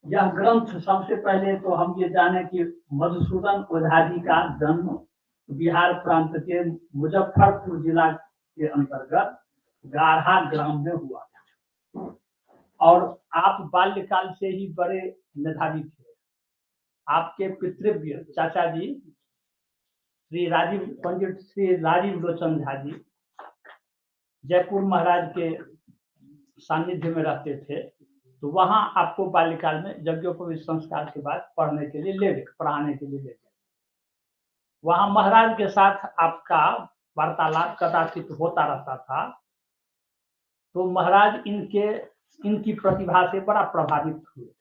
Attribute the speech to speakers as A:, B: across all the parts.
A: यह ग्रंथ सबसे पहले तो हम ये जाने कि मधुसूदन ओझा जी का जन्म बिहार प्रांत के मुजफ्फरपुर जिला के अंतर्गत गाढ़ा ग्राम में हुआ था। और आप बाल्यकाल से ही बड़े मेधावी थे। आपके पितृव्य चाचा जी पंडित श्री राजीव लोचन झा जी जयपुर महाराज के सानिध्य में रहते थे, तो वहां आपको बाल्यकाल में यज्ञोपवीत संस्कार के बाद पढ़ाने के लिए ले गए। वहां महाराज के साथ आपका वार्तालाप कदाचित होता रहता था, तो महाराज इनकी प्रतिभा से बड़ा प्रभावित हुए थे।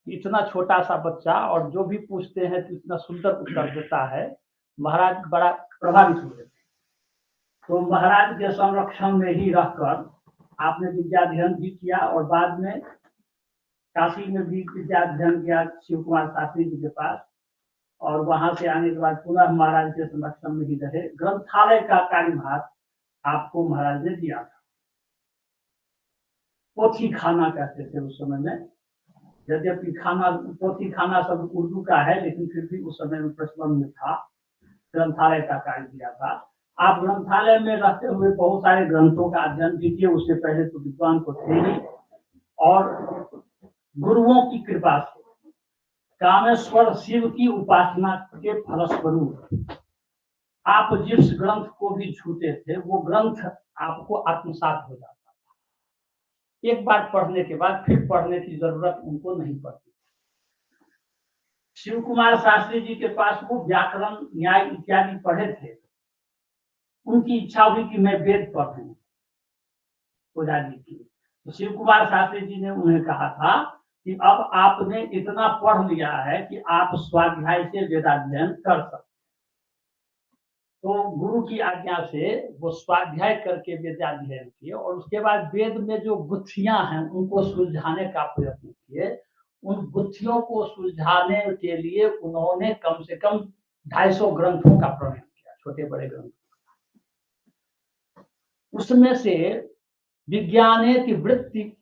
A: इतना छोटा सा बच्चा और जो भी पूछते हैं तो इतना सुंदर उत्तर देता है, महाराज बड़ा प्रभावित हुए थे। तो महाराज के संरक्षण में ही रहकर आपने विद्याध्ययन भी किया और बाद में काशी में भी विद्याध्ययन किया शिव कुमार शास्त्री जी के पास, और वहां से आने के बाद पुनः महाराज के संरक्षण में ही रहे। ग्रंथालय का कार्यभार आपको महाराज ने दिया था। पोथी खाना कहते थे उस समय में, यद्यपि पोथी खाना सब उर्दू का है, लेकिन फिर भी उस समय में प्रचलन में था। ग्रंथालय का कार्य किया था। आप ग्रंथालय में रहते हुए बहुत सारे ग्रंथों का अध्ययन कीजिए। उससे पहले तो विद्वान को थे ही, और गुरुओं की कृपा से कामेश्वर शिव की उपासना के फलस्वरूप आप जिस ग्रंथ को भी छूते थे वो ग्रंथ आपको आत्मसात हो जाता था। एक बार पढ़ने के बाद फिर पढ़ने की जरूरत उनको नहीं पड़ती। शिव कुमार शास्त्री जी के पास वो व्याकरण न्याय इत्यादि पढ़े थे। उनकी इच्छा हुई कि मैं वेद पढ़ूं ओझा जी की। तो शिव कुमार शास्त्री जी ने उन्हें कहा था कि अब आपने इतना पढ़ लिया है कि आप स्वाध्याय से वेदाध्ययन कर सकते। तो गुरु की आज्ञा से वो स्वाध्याय करके वेदाध्ययन किए, और उसके बाद वेद में जो गुत्थियां हैं उनको सुलझाने का प्रयत्न किए। उन गुत्थियों को सुलझाने के लिए उन्होंने कम से कम 250 ग्रंथों का प्रणयन किया, छोटे बड़े ग्रंथ। उसमें से विज्ञानेति वृत्ति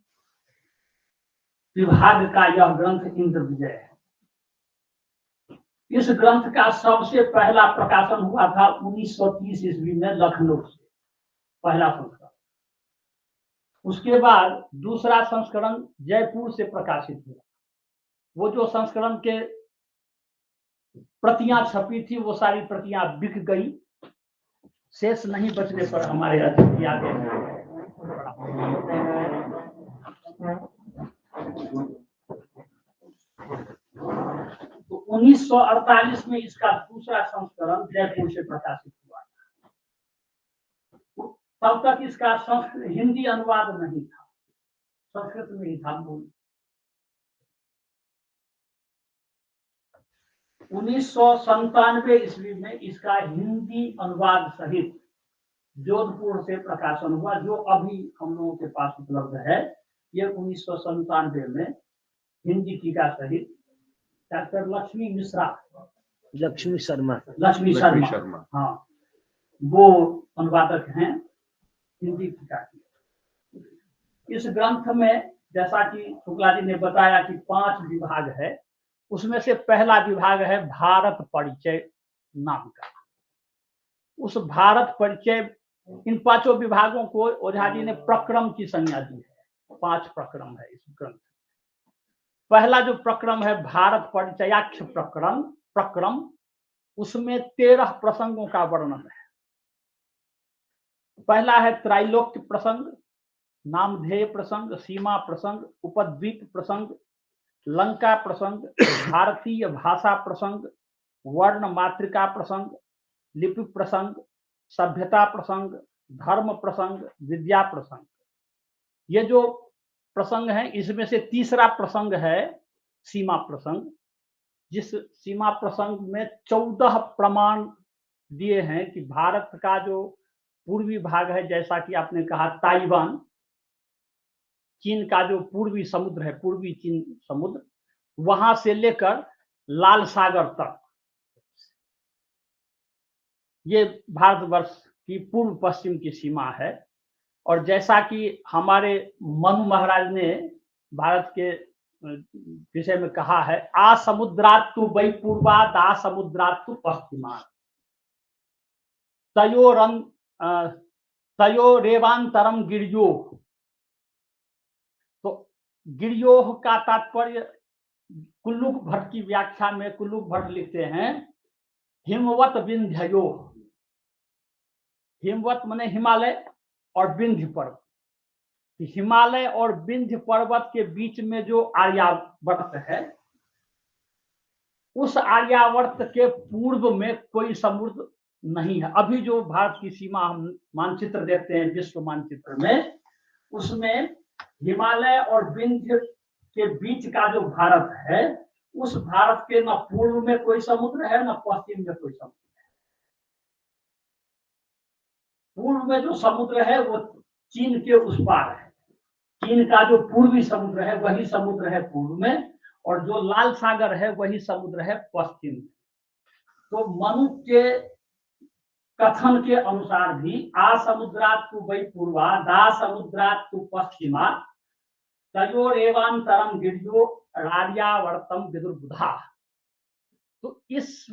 A: विभाग का यह ग्रंथ इंद्र विजय है। इस ग्रंथ का सबसे पहला प्रकाशन हुआ था 1930 ईस्वी में लखनऊ से, पहला संस्करण। उसके बाद दूसरा संस्करण जयपुर से प्रकाशित हुआ। वो जो संस्करण के प्रतियां छपी थी वो सारी प्रतियां बिक गई। शेष नहीं बचने पर हमारे अतिथि आ गए। तो 1948 में इसका दूसरा संस्करण जयपुर से प्रकाशित हुआ। तब तक इसका हिंदी अनुवाद नहीं था, संस्कृत में ही था। 1997 ईस्वी में इसका हिंदी अनुवाद सहित जोधपुर से प्रकाशन हुआ, जो अभी हम लोगों के पास उपलब्ध है। ये 1997 में हिंदी टीका सहित डॉक्टर लक्ष्मी शर्मा, हाँ, वो अनुवादक हैं हिंदी टीका की। इस ग्रंथ में जैसा कि शुक्ला जी ने बताया कि 5 विभाग है। उसमें से पहला विभाग है भारत परिचय नाम का। उस भारत परिचय, इन 5 विभागों को ओझा जी ने प्रक्रम की संज्ञा दी है। 5 प्रक्रम है इस ग्रंथ। पहला जो प्रक्रम है भारत परिचयाख्य प्रक्रम, उसमें 13 प्रसंगों का वर्णन है। पहला है त्रैलोक्य प्रसंग, नामधेय प्रसंग, सीमा प्रसंग, उपद्वीप प्रसंग, लंका प्रसंग, भारतीय भाषा प्रसंग, वर्ण मातृका प्रसंग, लिपि प्रसंग, सभ्यता प्रसंग, धर्म प्रसंग, विद्या प्रसंग। ये जो प्रसंग है इसमें से तीसरा प्रसंग है सीमा प्रसंग, जिस सीमा प्रसंग में 14 प्रमाण दिए हैं कि भारत का जो पूर्वी भाग है, जैसा कि आपने कहा ताइवान, चीन का जो पूर्वी समुद्र है, पूर्वी चीन समुद्र, वहां से लेकर लाल सागर तक, ये भारतवर्ष की पूर्व पश्चिम की सीमा है। और जैसा कि हमारे मनु महाराज ने भारत के विषय में कहा है, आ समुद्रात् तु वै पूर्वात् आ समुद्रात् तु पश्चिमात् तयोरेवांतरम गिरियोः। तो गिरियोः का तात्पर्य कुल्लुक भट्ट की व्याख्या में कुल्लुक भट्ट लिखते हैं हिमवत विंध्ययोः। हिमवत माने हिमालय और विंध्य पर्वत। हिमालय और विंध्य पर्वत के बीच में जो आर्यावर्त है, उस आर्यावर्त के पूर्व में कोई समुद्र नहीं है। अभी जो भारत की सीमा हम मानचित्र देखते हैं विश्व मानचित्र में, उसमें हिमालय और विंध्य के बीच का जो भारत है, उस भारत के न पूर्व में कोई समुद्र है न पश्चिम में कोई समुद्र है। पूर्व में जो समुद्र है वो चीन के उस पार है। चीन का जो पूर्वी समुद्र है वही समुद्र है पूर्व में, और जो लाल सागर है वही समुद्र है पश्चिम में। तो मनु के कथन के अनुसार भी आ समुद्रात् तु वै पूर्वात् आ समुद्रात् तु पश्चिमात् तयोरेवांतरम गिरियो आर्यावर्तम विदुर्बुधा। तो इस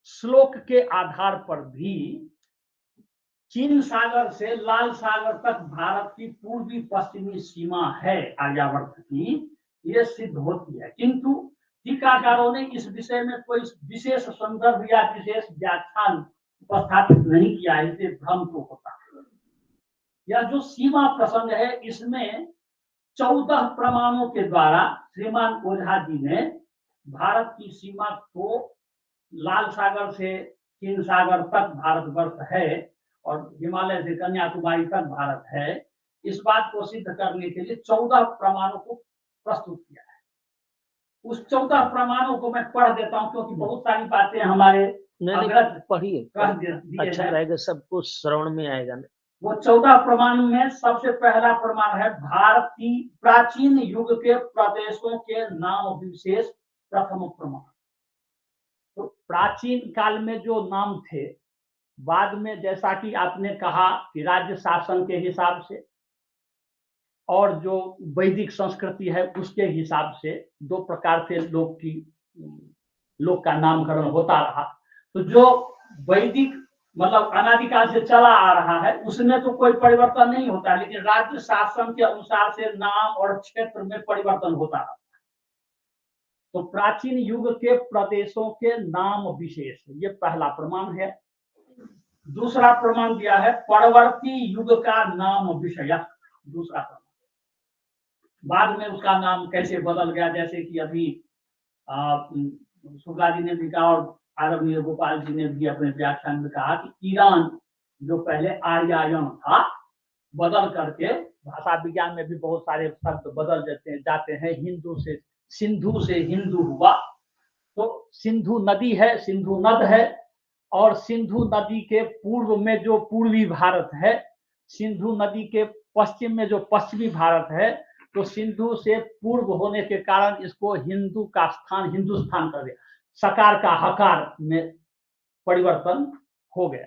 A: श्लोक के आधार पर भी चीन सागर से लाल सागर तक भारत की पूर्वी पश्चिमी सीमा है आर्यावर्त की, ये सिद्ध होती है। किंतु टीकाकारों ने इस विषय में कोई विशेष संदर्भ या विशेष व्याख्यान उपस्थापित नहीं किया, इससे भ्रम तो होता है। यह जो सीमा प्रसंग है, इसमें 14 प्रमाणों के द्वारा श्रीमान ओझा जी ने भारत की सीमा को लाल सागर से चीन सागर तक भारतवर्ष है और हिमालय से कन्याकुमारी तक भारत है, इस बात को सिद्ध करने के लिए 14 प्रमाणों को प्रस्तुत किया है। उस 14 प्रमाणों को मैं पढ़ देता हूं, क्योंकि बहुत सारी बातें हमारे
B: पढ़िए, अच्छा रहेगा, सबको श्रवण में आएगा।
A: वो 14 प्रमाण में सबसे पहला प्रमाण है भारत की प्राचीन युग के प्रदेशों के नाम विशेष प्रथम प्रमाण। तो प्राचीन काल में जो नाम थे, बाद में जैसा कि आपने कहा कि राज्य शासन के हिसाब से और जो वैदिक संस्कृति है उसके हिसाब से दो प्रकार से लोग का नामकरण होता रहा। तो जो वैदिक मतलब अनादिकाल से चला आ रहा है उसमें तो कोई परिवर्तन नहीं होता, लेकिन राज्य शासन के अनुसार से नाम और क्षेत्र में परिवर्तन होता रहा। तो प्राचीन युग के प्रदेशों के नाम विशेष, ये पहला प्रमाण है। दूसरा प्रमाण दिया है परवर्ती युग का नाम विषय, दूसरा प्रमाण। बाद में उसका नाम कैसे बदल गया, जैसे कि अभी शुक्ला जी ने भी कहा और आदरणीय गोपाल जी ने भी अपने व्याख्यान में कहा कि ईरान जो पहले आर्यायन था, बदल करके भाषा विज्ञान में भी बहुत सारे शब्द बदल जाते हैं। हिंदू से सिंधु से हिंदू हुआ, तो सिंधु नदी है, सिंधु नद है, और सिंधु नदी के पूर्व में जो पूर्वी भारत है, सिंधु नदी के पश्चिम में जो पश्चिमी भारत है, तो सिंधु से पूर्व होने के कारण इसको हिंदू का स्थान हिंदुस्तान कर दिया, सकार का हकार में परिवर्तन हो गया।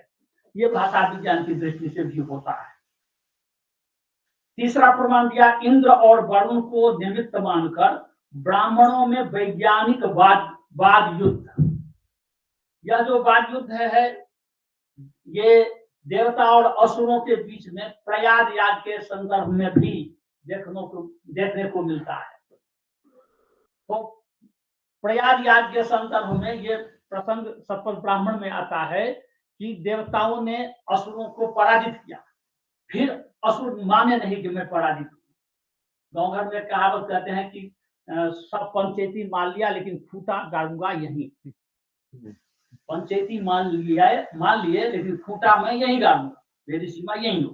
A: ये भाषा विज्ञान की दृष्टि से भी होता है। तीसरा प्रमाण दिया इंद्र और वरुण को निमित्त मानकर ब्राह्मणों में वैज्ञानिक वाद युद्ध। यह जो वाद युद्ध है ये देवता और असुरों के बीच में प्रयाग याग के संदर्भ में भी देखने को मिलता है। तो प्रयाग याग के संदर्भ में ये प्रसंग सतपथ ब्राह्मण में आता है कि देवताओं ने असुरों को पराजित किया, फिर असुर माने नहीं कि मैं पराजित हूं। गाँव घर में कहावत कहते हैं कि सब पंचायती मान लिया लेकिन खूंटा गाड़ूंगा यहीं। पंचायती मान लिए लेकिन खूंटा मैं यहीं गाड़ूंगा, मेरी सीमा यहीं हो।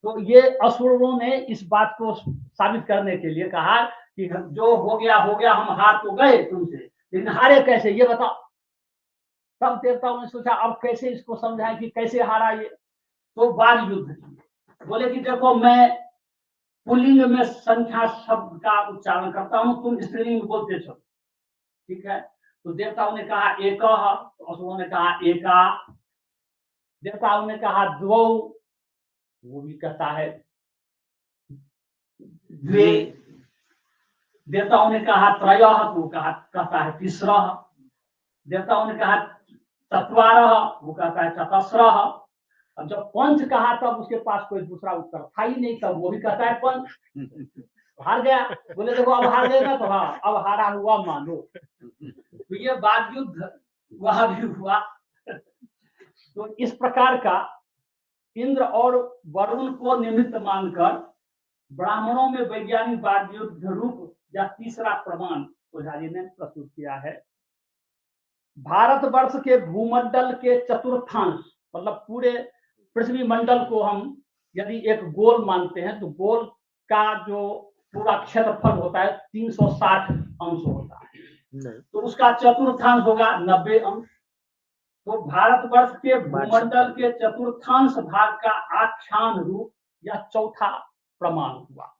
A: तो ये असुरों ने इस बात को साबित करने के लिए कहा कि जो हो गया, हम हार तो गए तुमसे, लेकिन हारे कैसे ये बताओ। तब देवताओं ने सोचा अब कैसे इसको समझाएं कि कैसे हारा ये। तो वाद युद्ध किए। बोले कि देखो मैं पुल्लिंग में संख्या शब्द का उच्चारण करता हूं, तुम स्त्रीलिंग बोलते चलो, ठीक है। तो देवताओं ने कहा एक, तो असुरों ने कहा एका। देवताओं ने कहा द्वौ, वो भी कहता है द्वे। देवताओं ने कहा त्रयः, तो कहता है तिस्रः। देवताओं ने कहा चत्वारः, वो कहता है चतस्रः। अब जब पंच कहा तब उसके पास कोई दूसरा उत्तर था ही नहीं, तब वो भी कहता है पंच। हार गया, बोले देखो अब हार गए ना, तो हाँ अब हारा हुआ मानो। तो ये वाद युद्ध वहां भी हुआ। तो इस प्रकार का इंद्र और वरुण को निमित्त मानकर ब्राह्मणों में वैज्ञानिक वाद युद्ध रूप या तीसरा प्रमाण ओझा जी ने प्रस्तुत किया है। भारतवर्ष के भूमंडल के चतुर्थांश, मतलब पूरे पृथ्वी मंडल को हम यदि एक गोल मानते हैं, तो गोल का जो पूरा क्षेत्रफल होता है 360 अंश होता है, तो उसका चतुर्थांश होगा 90 अंश। तो भारतवर्ष के भूमंडल के चतुर्थांश भाग का आख्यान रूप या चौथा प्रमाण हुआ।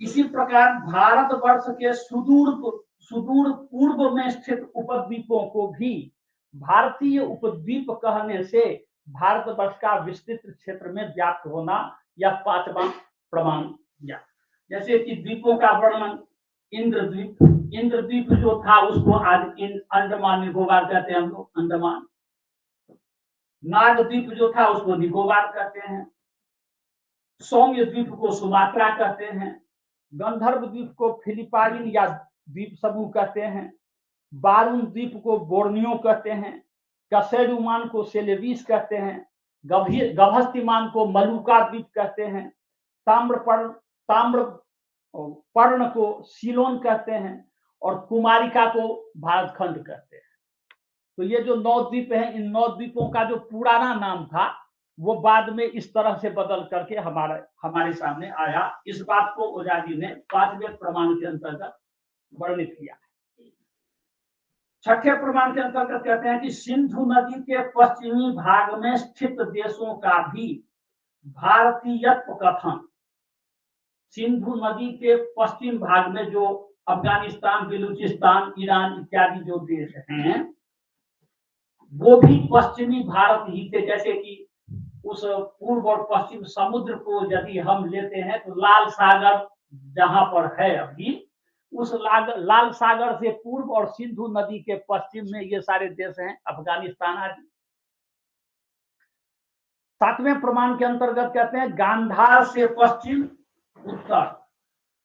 A: इसी प्रकार भारतवर्ष के सुदूर पूर्व में स्थित उपद्वीपों को भी भारतीय उपद्वीप कहने से भारतवर्ष का विस्तृत क्षेत्र में व्याप्त होना या पांचवा प्रमाण दिया। जैसे कि द्वीपों का वर्णन, इंद्रद्वीप जो था उसको आज अंडमान निकोबार कहते हैं हम लोग, अंडमान। नागद्वीप जो था उसको निकोबार कहते हैं। सौम्य द्वीप को सुमात्रा कहते हैं। गंधर्व द्वीप को फिलिपाइन या द्वीप समूह कहते हैं। बारून द्वीप को बोर्नियो कहते हैं। कसेडुमान को सेलेविस कहते हैं। गभस्तिमान को मलुका द्वीप कहते हैं। ताम्र पर्ण को सीलोन कहते हैं और कुमारिका को भारतखंड कहते हैं। तो ये जो 9 द्वीप हैं, इन 9 द्वीपों का जो पुराना नाम था वो बाद में इस तरह से बदल करके हमारे सामने आया। इस बात को ओझा जी ने 5वें प्रमाण के अंतर्गत वर्णित किया। 6ठे प्रमाण के अंतर्गत कहते हैं कि सिंधु नदी के पश्चिमी भाग में स्थित देशों का भी भारतीयत्व कथन। सिंधु नदी के पश्चिम भाग में जो अफगानिस्तान, बलूचिस्तान, ईरान इत्यादि जो देश हैं, वो भी पश्चिमी भारत ही थे। जैसे कि उस पूर्व और पश्चिम समुद्र को यदि हम लेते हैं तो लाल सागर जहां पर है अभी, उस लाल सागर से पूर्व और सिंधु नदी के पश्चिम में ये सारे देश हैं, अफगानिस्तान आदि। 7वें प्रमाण के अंतर्गत कहते हैं गांधार से पश्चिम उत्तर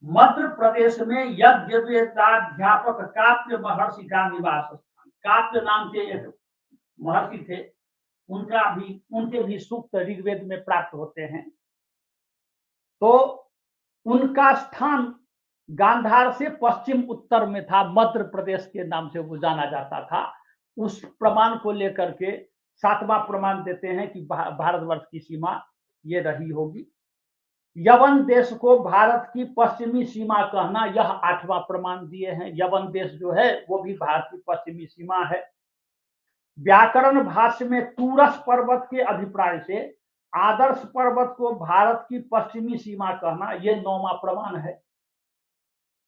A: मध्य प्रदेश में यज्ञवेदाध्यापक काप्य महर्षि का निवास स्थान। काप्य नाम के एक महर्षि थे, उनके भी सूक्त ऋग्वेद में प्राप्त होते हैं। तो उनका स्थान गांधार से पश्चिम उत्तर में था, मध्य प्रदेश के नाम से वो जाना जाता था। उस प्रमाण को लेकर के 7वां प्रमाण देते हैं कि भारतवर्ष की सीमा ये रही होगी। यवन देश को भारत की पश्चिमी सीमा कहना, यह 8वां प्रमाण दिए हैं। यवन देश जो है वो भी भारत की पश्चिमी सीमा है। व्याकरण भाष्य में तूरस पर्वत के अभिप्राय से आदर्श पर्वत को भारत की पश्चिमी सीमा कहना, यह 9वां प्रमाण है।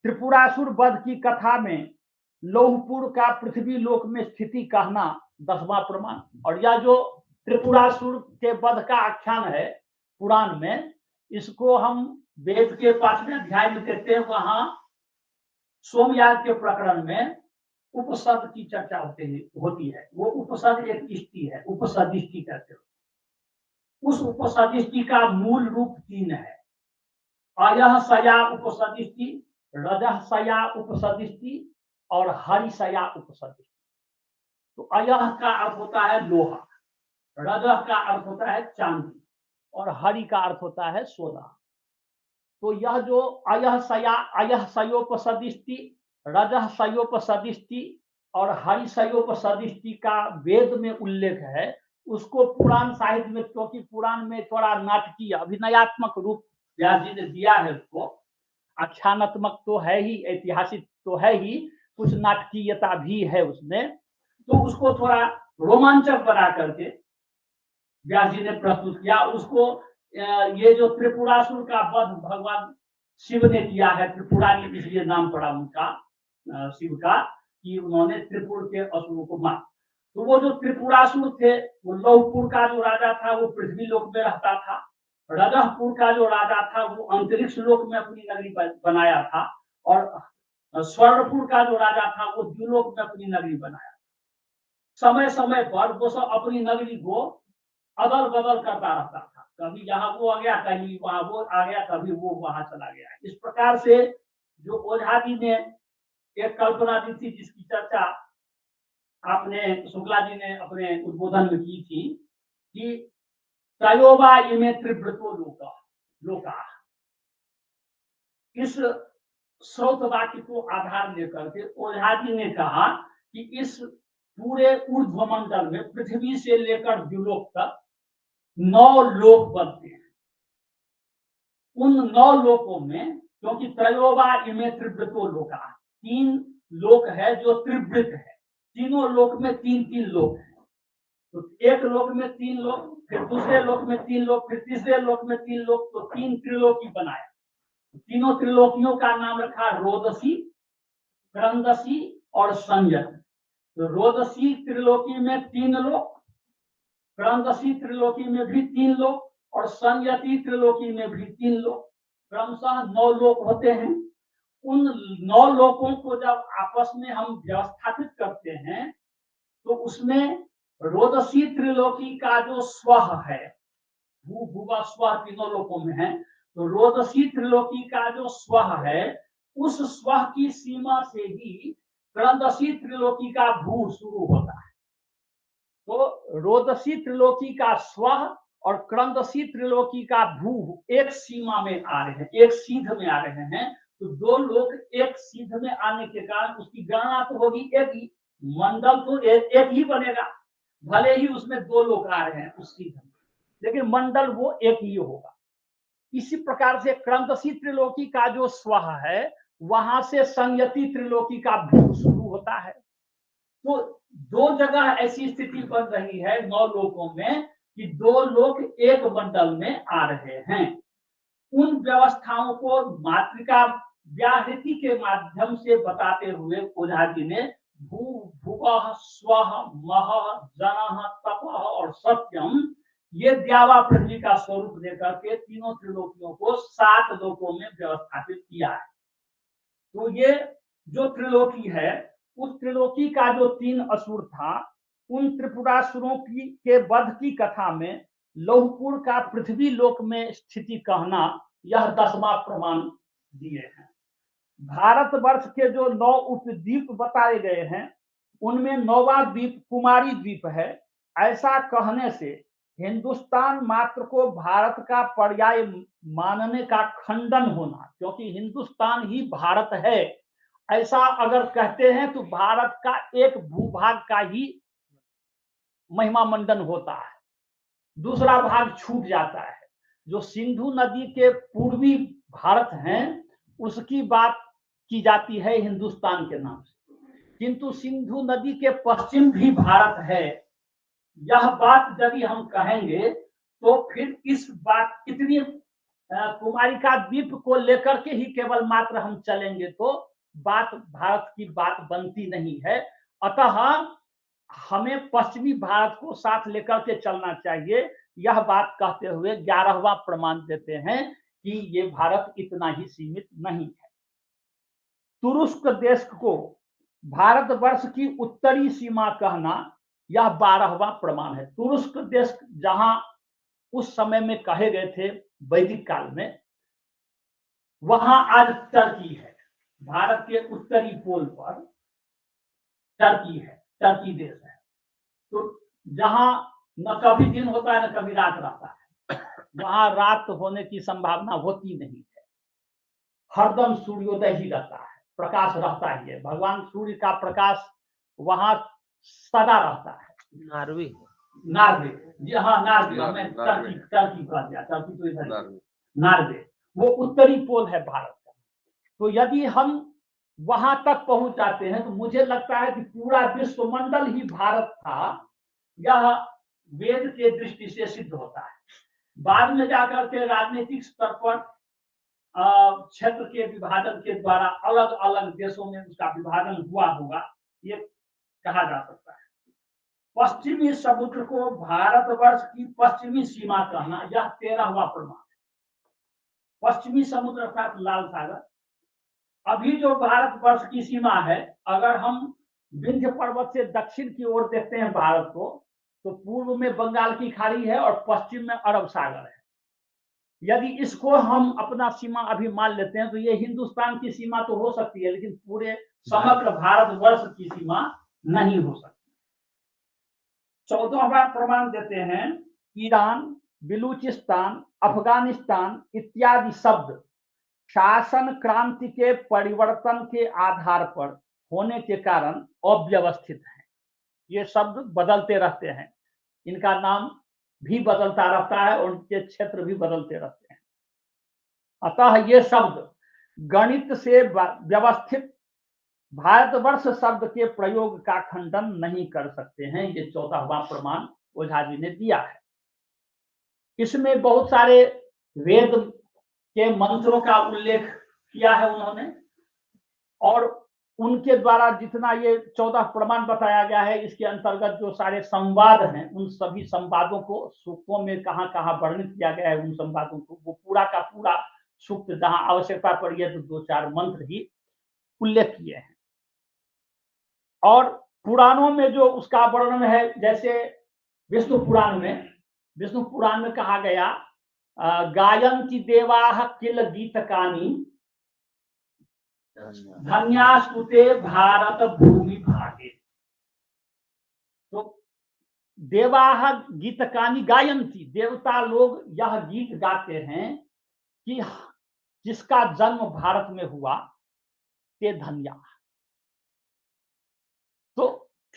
A: त्रिपुरासुर वध की कथा में लौहपुर का पृथ्वी लोक में स्थिति कहना 10वां प्रमाण। और यह जो त्रिपुरासुर के वध का आख्यान है पुराण में, इसको हम वेद के 5वें अध्याय में देखते हैं। वहां सोमयाग के प्रकरण में उपसद की चर्चा होती है। वो उपसद एक इष्टि है, उपसदिष्टि कहते हैं। उस उपसदिष्टि का मूल रूप 3 है। अयः सया उपसदिष्टि, रजः सया उपसदिष्टि और हरिशया उपसदिष्टि। तो अयः का अर्थ होता है लोहा, रजः का अर्थ होता है चांदी और हरि का अर्थ होता है सोना। तो यह जो अयः सयोपसदिष्टि, रजः सयोपसदिष्टि और हरिशयोपसदिष्टि का वेद में उल्लेख है, उसको पुराण साहित्य में, क्योंकि पुराण में थोड़ा नाटकीय अभिनयात्मक रूप व्यास जी ने दिया है, उसको आख्यानात्मक तो है ही, ऐतिहासिक तो है ही, कुछ नाटकीयता भी है उसमें। तो उसको थोड़ा रोमांचक बना करके व्यास जी ने प्रस्तुत किया। उसको ये जो त्रिपुरासुर का वध भगवान शिव ने किया है, त्रिपुरारी इसलिए नाम पड़ा उनका, शिव का, कि उन्होंने त्रिपुर के असुरों को मारा। तो वो जो त्रिपुरासुर थे, वो लौहपुर का जो राजा था वो पृथ्वी लोक में रहता था। रजहपुर का जो राजा था वो अंतरिक्ष लोक में अपनी नगरी बनाया था। और स्वर्णपुर का जो राजा था वो द्युलोक में अपनी नगरी बनाया। समय समय पर वो सब अपनी नगरी को अदल बदल करता रहता था, कभी यहाँ वो आ गया, कभी वहां वो आ गया, कभी वो वहां चला गया। इस प्रकार से जो ओझा जी ने एक कल्पना दी थी, जिसकी चर्चा आपने शुक्ला जी ने अपने उद्बोधन में की थी, कि त्रयोवा इमे त्रिव्रतो लोका, इस श्रोत वाक्य को आधार लेकर के ओझा जी ने कहा कि इस पूरे ऊर्ध्वमंडल में पृथ्वी से लेकर द्युलोक तक 9 लोक बनते हैं। उन 9 लोकों में, क्योंकि त्रयोवा इमे त्रिव्रतो लोका, 3 लोक है जो त्रिवृत है, तीनों लोक में 3-3 लोक है। तो एक लोक में 3 लोक, फिर दूसरे लोक में 3 लोक, फिर तीसरे लोक में 3 लोक, तो 3 त्रिलोकी बनाया। तीनों त्रिलोकियों का नाम रखा रोदसी, क्रंदसी और संयति। तो रोदसी त्रिलोकी में 3 लोक, क्रंदसी त्रिलोकी में भी 3 लोक और संयति त्रिलोकी में भी 3 लोक, क्रमशः 9 लोक होते हैं। उन 9 लोकों को जब आपस में हम व्यवस्थापित करते हैं तो उसमें रोदसी त्रिलोकी का जो स्वह है, भू भुवा स्वह तीनों लोकों में है, तो रोदसी त्रिलोकी का जो स्वह है, उस स्वह की सीमा से ही क्रंदसी त्रिलोकी का भू शुरू होता है। तो रोदसी त्रिलोकी का स्वह और क्रंदसी त्रिलोकी का भू एक सीमा में आ रहे हैं, एक सीध में आ रहे हैं। तो 2 लोक एक सीध में आने के कारण उसकी गणना तो होगी एक ही, मंडल तो एक ही बनेगा, भले ही उसमें 2 लोक आ रहे हैं उस सीध में, लेकिन मंडल वो एक ही होगा। इसी प्रकार से क्रंदसी त्रिलोकी का जो स्वह है, वहां से संयति त्रिलोकी का भू शुरू होता है। तो 2 जगह ऐसी स्थिति बन रही है 9 लोकों में कि 2 लोक एक मंडल में आ रहे हैं। उन व्यवस्थाओं को मातृका व्याहृति के माध्यम से बताते हुए ओझा जी ने भू भुवः स्वः महः जनः तपः और सत्यम, ये द्यावा पृथ्वी का स्वरूप लेकर के तीनों त्रिलोकियों को 7 लोकों में व्यवस्थापित किया है। तो ये जो त्रिलोकी है, उस त्रिलोकी का जो 3 असुर था, उन त्रिपुरासुरों की के वध की कथा में लौहपुर का पृथ्वी लोक में स्थिति कहना, यह 10वां प्रमाण दिए हैं। भारतवर्ष के जो 9 उपद्वीप बताए गए हैं, उनमें 9वां द्वीप कुमारी द्वीप है। ऐसा कहने से हिंदुस्तान मात्र को भारत का पर्याय मानने का खंडन होना, क्योंकि हिंदुस्तान ही भारत है, ऐसा अगर कहते हैं तो भारत का एक भूभाग का ही महिमा मंडन होता है, दूसरा भाग छूट जाता है। जो सिंधु नदी के पूर्वी भारत हैं, उसकी बात की जाती है हिंदुस्तान के नाम से, किंतु सिंधु नदी के पश्चिम भी भारत है। यह बात यदि हम कहेंगे तो फिर इस बात इतनी कुमारिका द्वीप को लेकर के ही केवल मात्र हम चलेंगे तो बात भारत की बात बनती नहीं है। अतः हमें पश्चिमी भारत को साथ लेकर के चलना चाहिए। यह बात कहते हुए 11वां प्रमाण देते हैं कि ये भारत इतना ही सीमित नहीं है। तुरुस्क देश को भारतवर्ष की उत्तरी सीमा कहना, यह 12वां प्रमाण है। तुरुस्क देश जहां उस समय में कहे गए थे वैदिक काल में, वहां आज टर्की है। भारत के उत्तरी पोल पर टर्की है, टर्की देश है। तो जहां न कभी दिन होता है न कभी रात रहता है, वहां रात होने की संभावना होती नहीं है, हरदम सूर्योदय ही रहता है, प्रकाश रहता ही है। भगवान सूर्य का प्रकाश वहां सदा रहता है।
B: नार्वे
A: जी हाँ, नार्वे, मैं टर्की कह दिया, टर्की तो इधर नार्वे, वो उत्तरी पोल है भारत का। तो यदि हम वहां तक पहुंच जाते हैं तो मुझे लगता है कि पूरा विश्वमंडल ही भारत था, यह वेद के दृष्टि से सिद्ध होता है। बाद में जाकर के राजनीतिक स्तर पर क्षेत्र के विभाजन के द्वारा अलग अलग देशों में उसका विभाजन हुआ होगा, ये कहा जा सकता है। पश्चिमी समुद्र को भारतवर्ष की पश्चिमी सीमा कहना, यह 13वां प्रमाण है। पश्चिमी समुद्र अर्थात लाल सागर, अभी जो भारतवर्ष की सीमा है, अगर हम विंध्य पर्वत से दक्षिण की ओर देखते हैं भारत को, तो पूर्व में बंगाल की खाड़ी है और पश्चिम में अरब सागर है। यदि इसको हम अपना सीमा अभी मान लेते हैं तो ये हिंदुस्तान की सीमा तो हो सकती है, लेकिन पूरे समग्र भारतवर्ष की सीमा नहीं हो सकती। 14वां प्रमाण देते हैं, ईरान, बलूचिस्तान, अफगानिस्तान इत्यादि शब्द शासन क्रांति के परिवर्तन के आधार पर होने के कारण अव्यवस्थित हैं। ये शब्द बदलते रहते हैं, इनका नाम भी बदलता रहता है और उनके क्षेत्र भी बदलते रहते हैं। अतः ये शब्द गणित से व्यवस्थित भारतवर्ष शब्द के प्रयोग का खंडन नहीं कर सकते हैं। ये 14वां प्रमाण ओझा जी ने दिया है। इसमें बहुत सारे वेद के मंत्रों का उल्लेख किया है उन्होंने, और उनके द्वारा जितना ये 14 प्रमाण बताया गया है, इसके अंतर्गत जो सारे संवाद हैं, उन सभी संवादों को सूक्तों में कहाँ कहाँ वर्णित किया गया है, उन संवादों को वो पूरा का पूरा सूक्त जहां आवश्यकता पड़ी है तो 2-4 मंत्र ही उल्लेख किए हैं। और पुराणों में जो उसका वर्णन है, जैसे विष्णु पुराण में कहा गया, गायन्ति देवाः किल गीतकानि धन्यास्तुते भारत भूमि भागे। तो देवाः गीतकानि गायन्ति, देवता लोग यह गीत गाते हैं कि जिसका जन्म भारत में हुआ ते धन्या। तो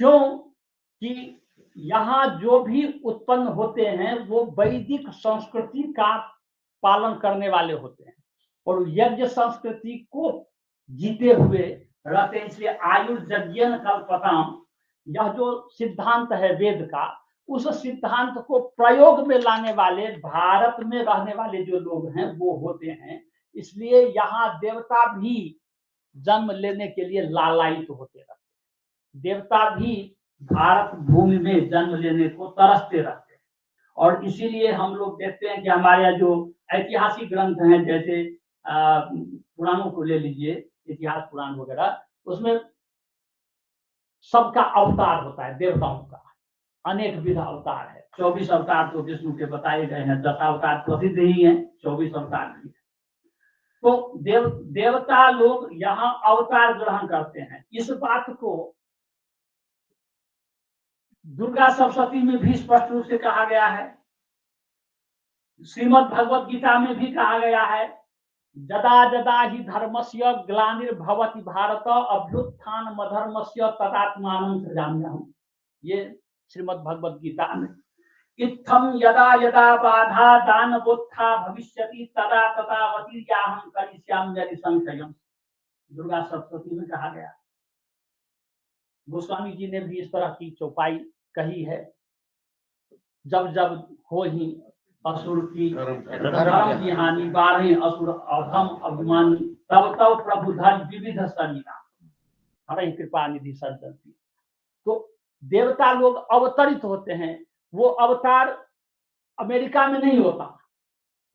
A: क्यों कि यहाँ जो भी उत्पन्न होते हैं वो वैदिक संस्कृति का पालन करने वाले होते हैं और यज्ञ संस्कृति को जीते हुए रहते हैं। इसलिए आयुर्यज्ञेन कल्पताम, यह जो सिद्धांत है वेद का, उस सिद्धांत को प्रयोग में लाने वाले भारत में रहने वाले जो लोग हैं वो होते हैं। इसलिए यहाँ देवता भी जन्म लेने के लिए लालायित होते रहते हैं, देवता भी भारत भूमि में जन्म लेने को तरसते रहते हैं। और इसीलिए हम लोग देखते हैं कि हमारे यहाँ जो ऐतिहासिक ग्रंथ हैं, जैसे पुराणों को ले लीजिए, इतिहास पुराण वगैरह, उसमें सबका अवतार होता है, देवताओं का अनेक विध अवतार है। 24 अवतार तो विष्णु के बताए गए हैं, 10 अवतार प्रसिद्ध ही हैं, 24 अवतार भी है। तो देवता लोग यहाँ अवतार ग्रहण करते हैं। इस बात को दुर्गा सप्तमी में भी स्पष्ट रूप से कहा गया है, श्रीमद् भगवत गीता में भी कहा गया है, जदा जदा ही धर्मस्य ग्लानिर्भवति भारत अभ्युत्थान मधर्मस्य तदात्मानं सृजाम्यहम्। ये श्रीमद् भगवत गीता में, इत्थम यदा यदा बाधा दानवोत्था भविष्यति तदा तदा वतीर्याहं करिष्याम्यति संशयम्, दुर्गा सप्तमी में कहा गया। गोस्वामी जी ने भी इस तरह की चौपाई कही है, जब जब हो ही असुर की धर्म की हानि, 12 असुर अधम अभिमानी, तब तब प्रभु धन विविध शरीरा हरे कृपा निधि सज्जन। तो देवता लोग अवतरित होते हैं। वो अवतार अमेरिका में नहीं होता,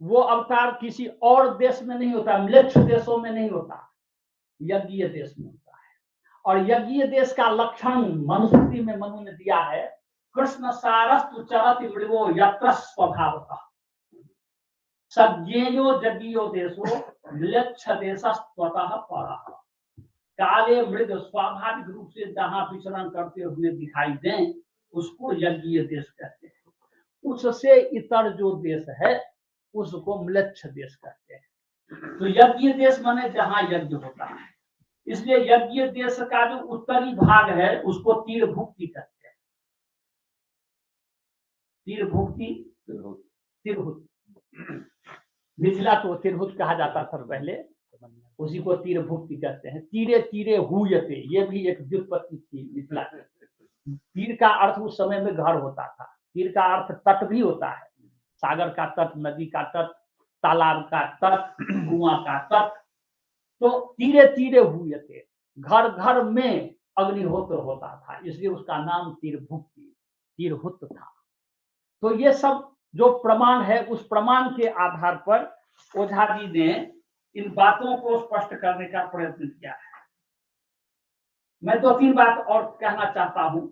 A: वो अवतार किसी और देश में नहीं होता, म्लेच्छ देशों में नहीं होता, यज्ञीय देश में होता है। और यज्ञीय देश का लक्षण मनुस्मृति में मनु ने दिया है, कृष्ण सारस्तु चरति मृगो यत्र स्वभावतः सज्ञेयो जज्ञीयो देशो म्लेच्छ देशस्ततः परः। काले मृग स्वाभाविक रूप से जहां विचरण करते हुए दिखाई दें उसको यज्ञीय देश कहते हैं। उससे इतर जो देश है उसको म्लेच्छ देश कहते हैं। तो यज्ञीय देश माने जहां यज्ञ होता है। इसलिए यज्ञीय देश का जो उत्तरी भाग है उसको तीर्थभुक्ति कहते हैं। तिरहुत, मिथिला को तिरहुत कहा जाता था पहले, उसी को तीर्थभुक्ति कहते हैं। तीरे तीरे हुयते, ये भी एक व्युत्पत्ति थी मिथिला की। तीर का अर्थ उस समय में घर होता था। तीर का अर्थ तट भी होता है, सागर का तट, नदी का तट, तालाब का तट, कुआं का तट। तो तीरे तीरे हुयते, घर घर में अग्निहोत्र होता था, इसलिए उसका नाम तीर्थभुक्ति, तीरहुत था। तो ये सब जो प्रमाण है उस प्रमाण के आधार पर ओझा जी ने इन बातों को स्पष्ट करने का प्रयत्न किया है। मैं 2-3 बात और कहना चाहता हूं।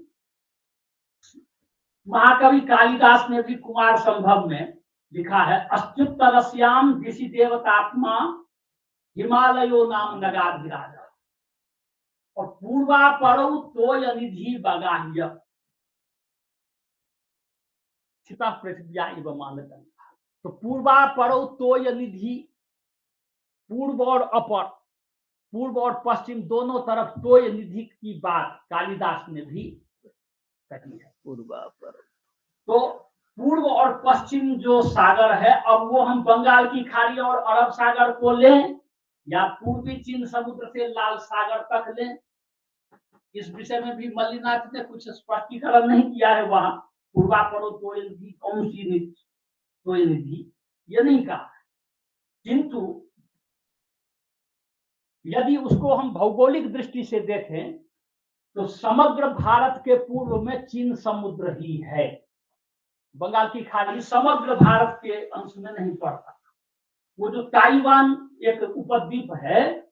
A: महाकवि कालिदास ने भी कुमार संभव में लिखा है, अत्युत्तरस्याम दिशि देवतात्मा हिमालयो नाम नगाधिराज और पूर्वा परौ तोय निधि बगाह्य स्थिता पृथ्व्या इव मानदंडा। तो पूर्वा परौ तोय निधि, पूर्व और अपर, पूर्व और पश्चिम दोनों तरफ तोय निधि की बात कालिदास ने भी कही है।
B: पूर्वा पर
A: तो पूर्व और पश्चिम जो सागर है, अब वो हम बंगाल की खाड़ी और अरब सागर को लें या पूर्वी चीन समुद्र से लाल सागर तक लें, इस विषय में भी मल्लिनाथ ने कुछ स्पष्टीकरण नहीं किया है। वहां पूर्वा परो तोय निधि, कौन सी निधि, तोय निधि, ये नहीं कहा। किंतु यदि उसको हम भौगोलिक दृष्टि से देखें तो समग्र भारत के पूर्व में चीन समुद्र ही है। बंगाल की खाड़ी समग्र भारत के अंश में नहीं पड़ता। वो जो ताइवान एक उपद्वीप है,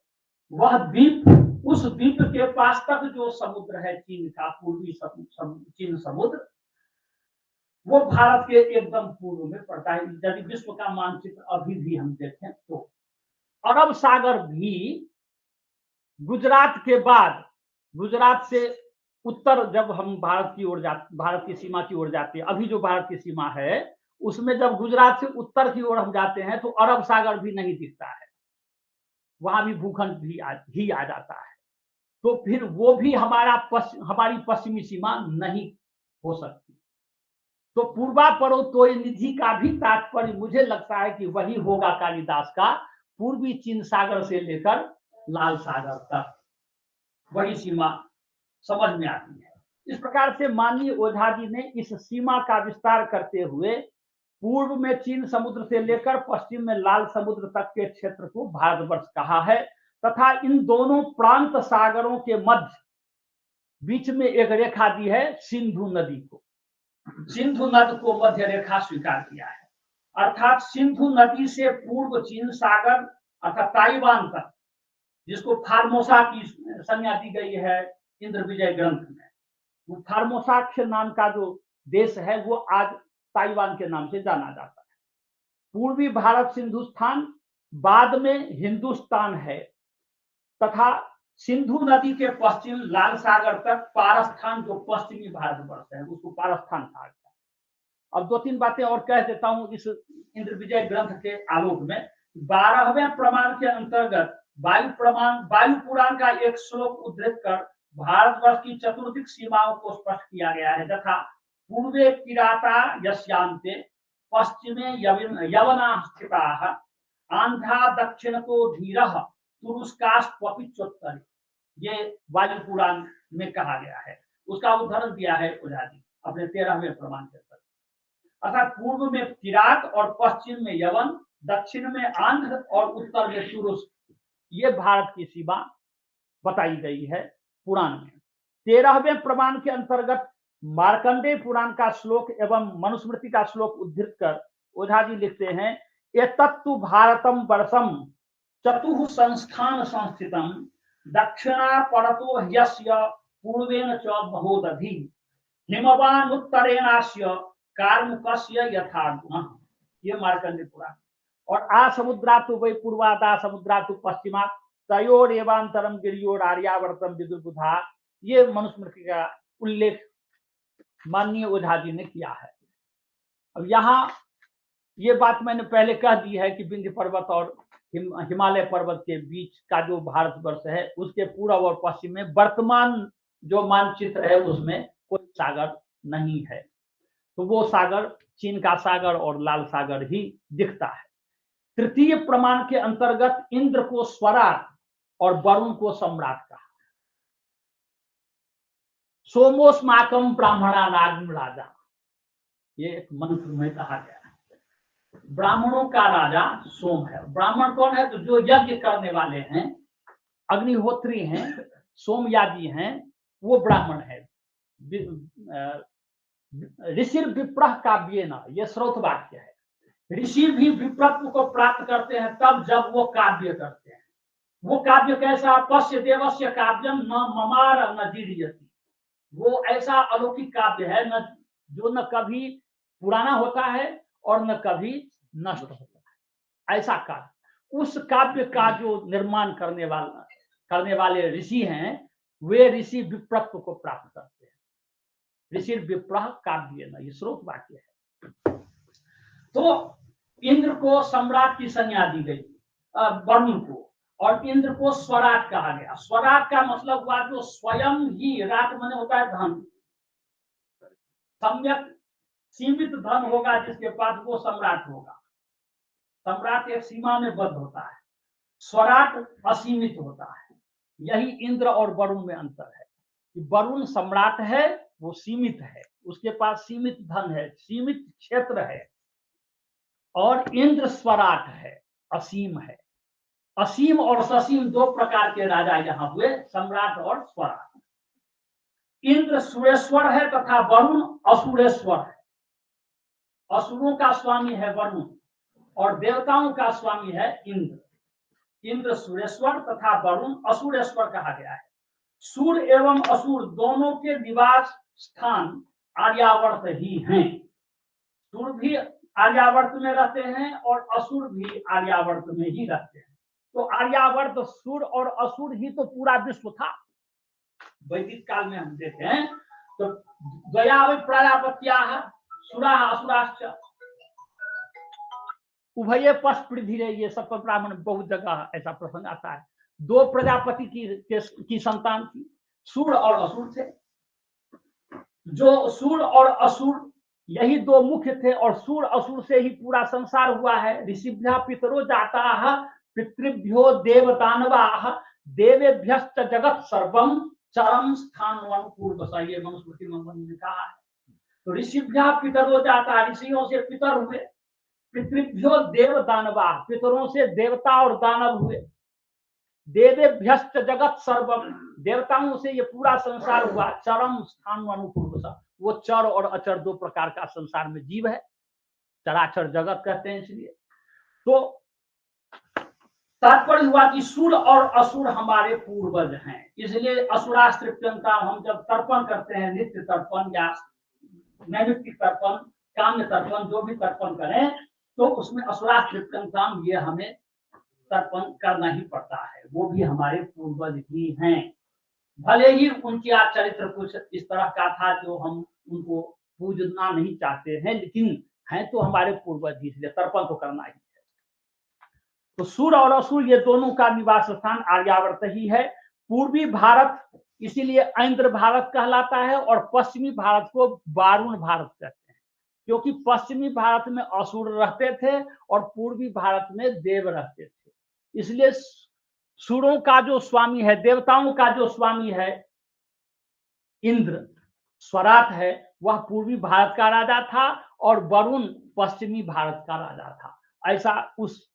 A: वह द्वीप, उस द्वीप के पास तक जो समुद्र है चीन का, पूर्वी चीन समुद्र, वो भारत के एकदम पूर्व में पड़ता है। यदि विश्व का मानचित्र अभी भी हम देखें तो अरब सागर भी गुजरात के बाद, गुजरात से उत्तर जब हम भारत की ओर जाते, भारत की सीमा की ओर जाते हैं, अभी जो भारत की सीमा है उसमें जब गुजरात से उत्तर की ओर हम जाते हैं तो अरब सागर भी नहीं दिखता है, वहां भी भूखंड भी आ जाता है। तो फिर वो भी हमारी पश्चिमी सीमा नहीं हो सकती। तो पूर्वा परो तोय निधि का भी तात्पर्य मुझे लगता है कि वही होगा कालिदास का, पूर्वी चीन सागर से लेकर लाल सागर तक, वही सीमा समझ में आती है। इस प्रकार से माननीय ओझा जी ने इस सीमा का विस्तार करते हुए पूर्व में चीन समुद्र से लेकर पश्चिम में लाल समुद्र तक के क्षेत्र को भारतवर्ष कहा है, तथा इन दोनों प्रांत सागरों के मध्य बीच में एक रेखा दी है, सिंधु नदी को, सिंधु नद को मध्य रेखा स्वीकार किया है। अर्थात सिंधु नदी से पूर्व चीन सागर अर्थात ताइवान तक, जिसको फार्मोसा की संज्ञा दी गई है इंद्र विजय ग्रंथ में, वो फार्मोसाक्ष नाम का जो देश है वो आज ताइवान के नाम से जाना जाता है। पूर्वी भारत सिंधुस्थान, बाद में हिंदुस्तान है, तथा सिंधु नदी के पश्चिम लाल सागर तक पारस्थान जो पश्चिमी भारतवर्ष है उसको पारस्थान कहा गया। अब 2-3 बातें और कह देता हूं इस इंद्र विजय ग्रंथ के आलोक में। 12वें प्रमाण के अंतर्गत वायु पुराण का एक श्लोक उद्धृत कर भारतवर्ष की चतुर्दिक सीमाओं को स्पष्ट किया गया है, तथा पूर्वे किराता यस्यांते पश्चिमे यवना स्थिताः आंध्रा दक्षिण को धीरः तुरुस्काश्वपिच्चोत्तरे, ये वायु पुराण में कहा गया है। उसका उदाहरण दिया है ओझा जी अपने 13वें प्रमाण के अंतर्गत। अर्थात पूर्व में किरात और पश्चिम में यवन, दक्षिण में आंध्र और उत्तर में तुरुस्क, ये भारत की सीमा बताई गई है पुराण में। 13वें प्रमाण के अंतर्गत मार्कंडेय पुराण का श्लोक एवं मनुस्मृति का श्लोक उद्धृत कर ओझा जी लिखते हैं, एतत्तु भारतम वर्षम चतुः संस्थान संस्थितम दक्षिणा परतो ह्यस्य पूर्वेण च महोदधि हिमवान उत्तरेणास्य कार्मुकस्य यथा गुणः, ये मार्कंडेय पुराण। और आ समुद्रातु वै पूर्वादा समुद्रातु पश्चिमा तयोर एवांतरम गिरियोर आर्यावर्तम विदुर्बुधा, ये मनुस्मृति का उल्लेख माननीय ओझा जी ने किया है। अब यहाँ ये बात मैंने पहले कह दी है कि विंध्य पर्वत और हिमालय पर्वत के बीच का जो भारतवर्ष है उसके पूर्व और पश्चिम में वर्तमान जो मानचित्र है उसमें कोई सागर नहीं है, तो वो सागर चीन का सागर और लाल सागर ही दिखता है। तृतीय प्रमाण के अंतर्गत इंद्र को स्वराट और वरुण को सम्राट कहा। सोमोस्माकम ब्राह्मणा नागम राजा, ये एक मंत्र में कहा गया है। ब्राह्मणों का राजा सोम है। ब्राह्मण कौन है? तो जो यज्ञ करने वाले हैं, अग्निहोत्री हैं, सोमयाजी हैं, वो ब्राह्मण है। ऋषिर विप्रह काव्येन, ये श्रोत वाक्य है। ऋषि भी विप्रत्व को प्राप्त करते हैं तब जब वो काव्य करते हैं। वो काव्य कैसा? पश्य देवस्य काव्यम न ममार न दीर्यति। वो ऐसा अलौकिक काव्य है न जो न कभी पुराना होता है और न कभी नष्ट होता है, ऐसा काव्य। उस काव्य का जो निर्माण करने वाले ऋषि हैं, वे ऋषि विप्रत्व को प्राप्त करते हैं। ऋषि विप्रह काव्य न, ये श्लोक वाक्य है। तो इंद्र को सम्राट की संज्ञा दी गई, वरुण को, और इंद्र को स्वराट कहा गया। स्वराट का मतलब हुआ जो स्वयं ही, राट माने होता है धन, सम्यक सीमित धन होगा जिसके पास, वो सम्राट होगा। सम्राट एक सीमा में बद्ध होता है, स्वराट असीमित होता है। यही इंद्र और वरुण में अंतर है कि वरुण सम्राट है, वो सीमित है, उसके पास सीमित धन है, सीमित क्षेत्र है, और इंद्र स्वराट है, असीम है। असीम और ससीम दो प्रकार के राजा यहाँ हुए, सम्राट और स्वराट। इंद्र सुरेश्वर है तथा वरुण असुरेश्वर है। असुरों का स्वामी है वरुण और देवताओं का स्वामी है इंद्र। इंद्र सुरेश्वर तथा वरुण असुरेश्वर कहा गया है। सूर एवं असुर दोनों के निवास स्थान आर्यावर्त ही हैं। सूर भी आर्यावर्त में रहते हैं और असुर भी आर्यावर्त में ही रहते हैं। तो आर्यावर्त, सूर और असुर ही तो पूरा विश्व था। वैदिक काल में हम देखे हैं तो द्वयावै प्रजापत्याः सुराः असुराश्च उभये पश पृथ्वी, ये सब ब्राह्मण बहुत जगह ऐसा प्रसंग आता है। दो प्रजापति की संतान थी, सूर और असुर थे। जो सूर और असुर यही दो मुख्य थे, और सूर असुर से ही पूरा संसार हुआ है। ऋषिभ्यः पितरो जाताः पितृभ्यो देवदानवाः देवेभ्यश्च जगत सर्वम चरम स्थान पूर्वसा, ये मनुस्मृति में कहा है। तो ऋषिभ्यः पितरो जाता, ऋषियों से पितर हुए, पितृभ्यो देव दानवा, पितरों से देवता और दानव हुए, देवेभ्यश्च जगत सर्वम, देवताओं से ये पूरा संसार हुआ, चरम स्थान अनुपूर्वसा, वो चर और अचर दो प्रकार का संसार में जीव है, चराचर जगत कहते हैं। इसलिए तो तात्पर्य हुआ कि सूर और असुर हमारे पूर्वज हैं। इसलिए असुरास्त्रिप्यंता, हम जब तर्पण करते हैं, नित्य तर्पण या नैमित्तिक तर्पण, काम्य तर्पण, जो भी तर्पण करें, तो उसमें असुरास्त्रिप्यंता ये हमें तर्पण करना ही पड़ता है। वो भी हमारे पूर्वज ही हैं। भले ही उनका चरित्र कुछ इस तरह का था जो हम उनको पूजना नहीं चाहते हैं, लेकिन हैं तो हमारे पूर्वज ही, इसलिए तर्पण तो करना ही है। तो सूर और असुर ये दोनों का निवास स्थान आर्यावर्त ही है। पूर्वी भारत इसीलिए ऐन्द्र भारत कहलाता है, और पश्चिमी भारत को वारुण भारत कहते हैं, क्योंकि पश्चिमी भारत में असुर रहते थे और पूर्वी भारत में देव रहते थे। इसलिए सूरों का जो स्वामी है, देवताओं का जो स्वामी है इंद्र, स्वराट है, वह पूर्वी भारत का राजा था, और वरुण पश्चिमी भारत का राजा था। ऐसा उस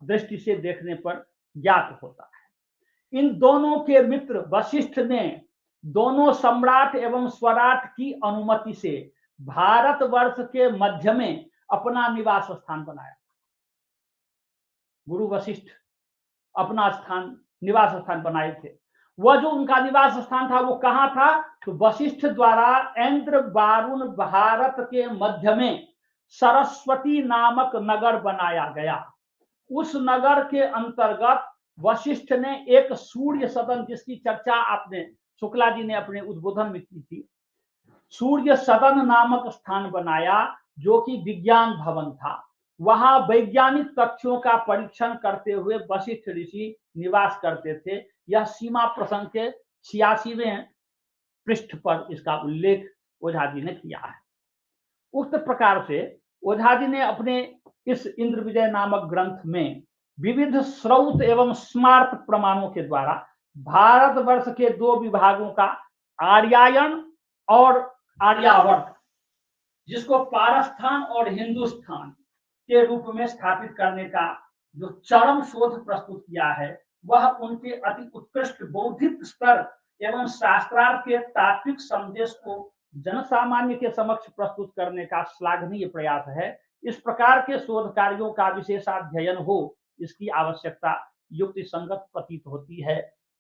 A: दृष्टि से देखने पर ज्ञात होता है। इन दोनों के मित्र वशिष्ठ ने दोनों सम्राट एवं स्वराट की अनुमति से भारतवर्ष के मध्य में अपना निवास स्थान बनाया। गुरु वशिष्ठ अपना निवास स्थान बनाए थे। वह जो उनका निवास स्थान था वो कहाँ था? तो वशिष्ठ द्वारा ऐन्द्र वारुण भारत के मध्य में सरस्वती नामक नगर बनाया गया। उस नगर के अंतर्गत वशिष्ठ ने एक सूर्य सदन, जिसकी चर्चा आपने शुक्ला जी ने अपने उद्बोधन में की थी, सूर्य सदन नामक स्थान बनाया, जो कि विज्ञान भवन था। वहां वैज्ञानिक तथ्यों का परीक्षण करते हुए वशिष्ठ ऋषि निवास करते थे। यह सीमा प्रसंग के 86वें पृष्ठ पर इसका उल्लेख ओझा जी ने किया है। उक्त प्रकार से ओझा जी ने अपने इस इंद्र विजय नामक ग्रंथ में विविध स्रोत एवं स्मार्त प्रमाणों के द्वारा भारतवर्ष के दो विभागों का, आर्यायन और आर्यावर्त, जिसको पारस्थान और हिंदुस्तान के रूप में स्थापित करने का जो चरम शोध प्रस्तुत किया है, वह उनके अति उत्कृष्ट बौद्धिक स्तर एवं शास्त्रार्थ के तात्विक संदेश को जनसामान्य के समक्ष प्रस्तुत करने का श्लाघनीय प्रयास है। इस प्रकार के शोध कार्यों का विशेषाध्ययन हो, इसकी आवश्यकता युक्ति संगत प्रतीत होती है।